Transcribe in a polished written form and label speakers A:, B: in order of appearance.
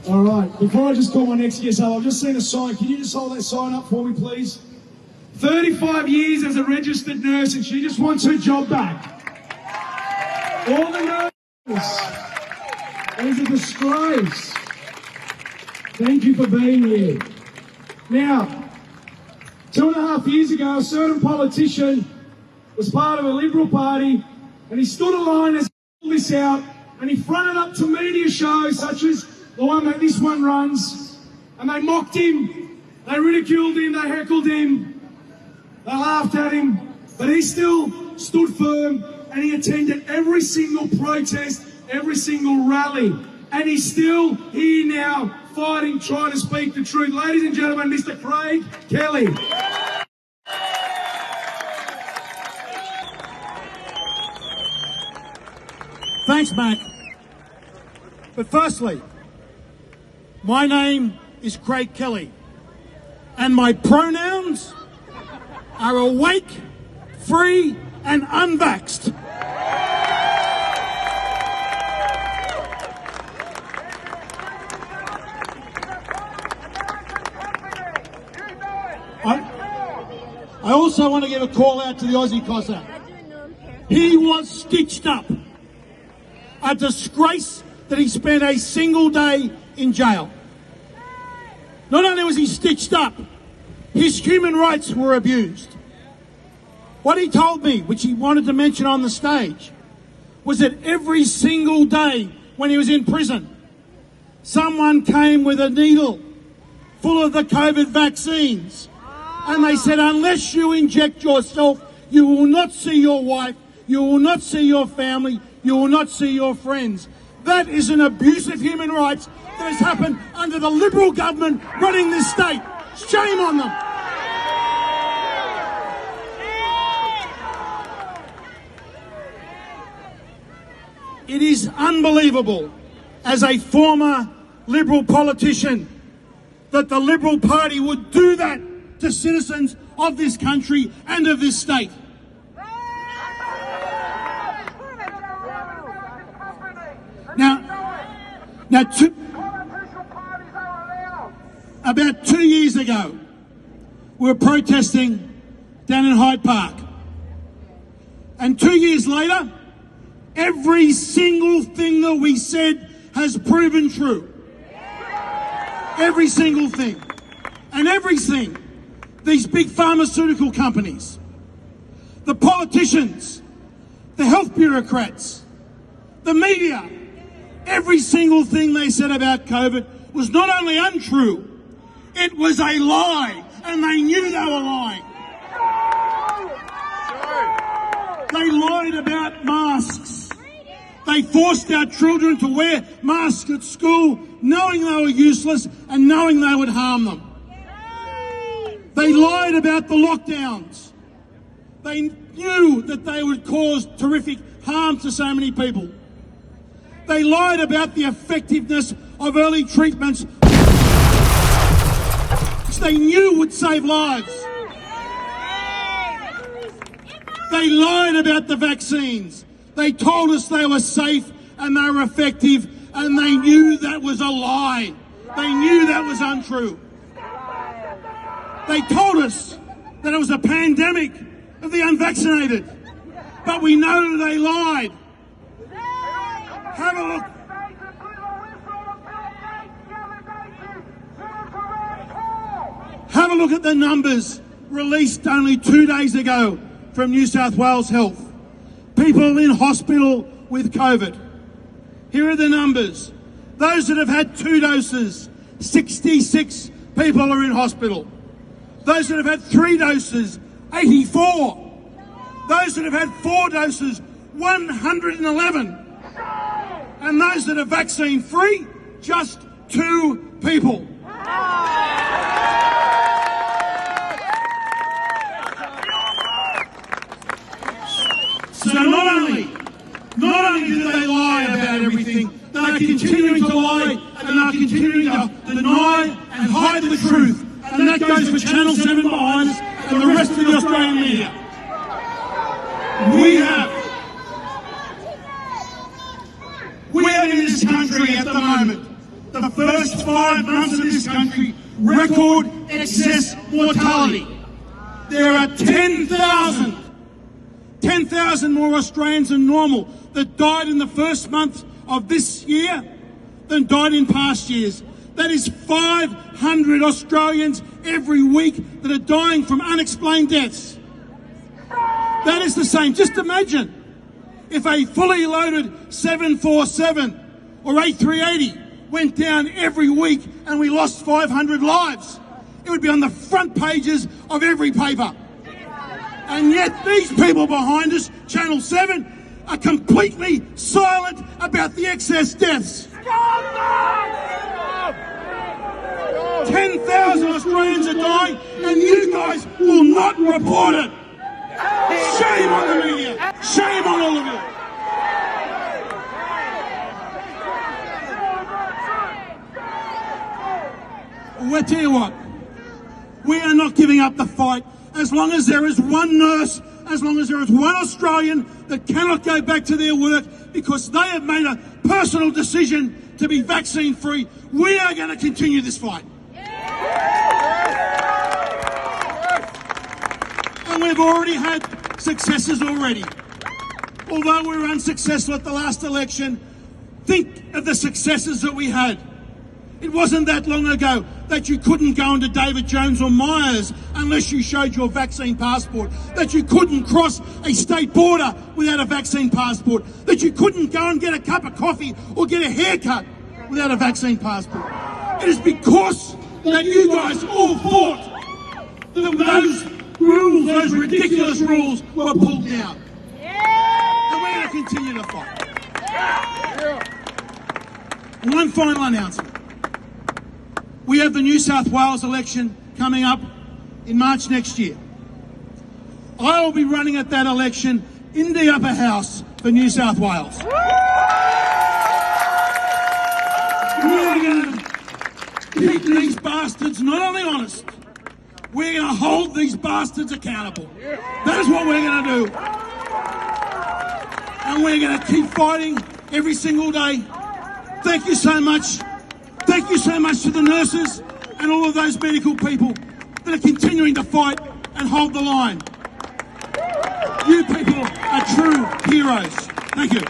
A: All right, before I just call my next guest up, I've just seen a sign. Can you just hold that sign up for me, please? 35 years as a registered nurse, and she just wants her job back. All the nurses, it's a disgrace. Thank you for being here. Now, 2.5 years ago, a certain politician was part of a Liberal Party, and he stood alone as he pulled this out, and he fronted up to media shows such as the one that this one runs, and they mocked him, they ridiculed him, they heckled him, they laughed at him, but he still stood firm, and he attended every single protest, every single rally, and he's still here now, fighting, trying to speak the truth. Ladies and gentlemen, Mr. Craig Kelly.
B: Thanks, Mac. But firstly, my name is Craig Kelly, and my pronouns are awake, free, and unvaxxed. I also want to give a call out to the Aussie Cossack. He was stitched up. A disgrace that he spent a single day in jail. Not only was he stitched up, his human rights were abused. What he told me, which he wanted to mention on the stage, was that every single day when he was in prison, someone came with a needle full of the COVID vaccines. And they said, unless you inject yourself, you will not see your wife, you will not see your family, you will not see your friends. That is an abuse of human rights that has happened under the Liberal government running this state. Shame on them. It is unbelievable, as a former Liberal politician, that the Liberal Party would do that to citizens of this country and of this state. Now, about 2 years ago, we were protesting down in Hyde Park. And 2 years later, every single thing that we said has proven true. Every single thing. And everything. These big pharmaceutical companies, the politicians, the health bureaucrats, the media, every single thing they said about COVID was not only untrue, it was a lie, and they knew they were lying. They lied about masks. They forced our children to wear masks at school, knowing they were useless and knowing they would harm them. They lied about the lockdowns. They knew that they would cause terrific harm to so many people. They lied about the effectiveness of early treatments, which they knew would save lives. They lied about the vaccines. They told us they were safe and they were effective, and they knew that was a lie. They knew that was untrue. They told us that it was a pandemic of the unvaccinated, but we know they lied. Have a look. Have a look at the numbers released only 2 days ago from New South Wales Health. People in hospital with COVID. Here are the numbers. Those that have had 2 doses, 66 people are in hospital. Those that have had 3 doses, 84. Those that have had 4 doses, 111. And those that are vaccine free, just 2 people. So not only do they lie about everything, they are continuing to lie and they are continuing to deny and hide the truth. And that goes for Channel 7 behind us and the rest of the Australian media. We have in this country at the moment the first 5 months of this country, record excess mortality. There are 10,000 more Australians than normal that died in the first month of this year than died in past years. That is 500 Australians every week that are dying from unexplained deaths. That is the same. Just imagine if a fully loaded 747 or A380 went down every week and we lost 500 lives. It would be on the front pages of every paper. And yet these people behind us, Channel 7, are completely silent about the excess deaths. 10,000 Australians are dying and you guys will not report it. Shame on the media. Shame on all of you. Well, I tell you what, we are not giving up the fight as long as there is one nurse, as long as there is one Australian that cannot go back to their work because they have made a personal decision to be vaccine free. We are going to continue this fight. And we've already had successes already. Although we were unsuccessful at the last election, think of the successes that we had. It wasn't that long ago that you couldn't go into David Jones or Myers unless you showed your vaccine passport, that you couldn't cross a state border without a vaccine passport, that you couldn't go and get a cup of coffee or get a haircut without a vaccine passport. It is because that you guys all fought that those rules, those ridiculous rules, were pulled down. And we're going to continue to fight. One final announcement. We have the New South Wales election coming up in March next year. I will be running at that election in the upper house for New South Wales. We're going to keep these bastards not only honest, we're going to hold these bastards accountable. That is what we're going to do. And we're going to keep fighting every single day. Thank you so much. Thank you so much to the nurses and all of those medical people that are continuing to fight and hold the line. You people are true heroes. Thank you.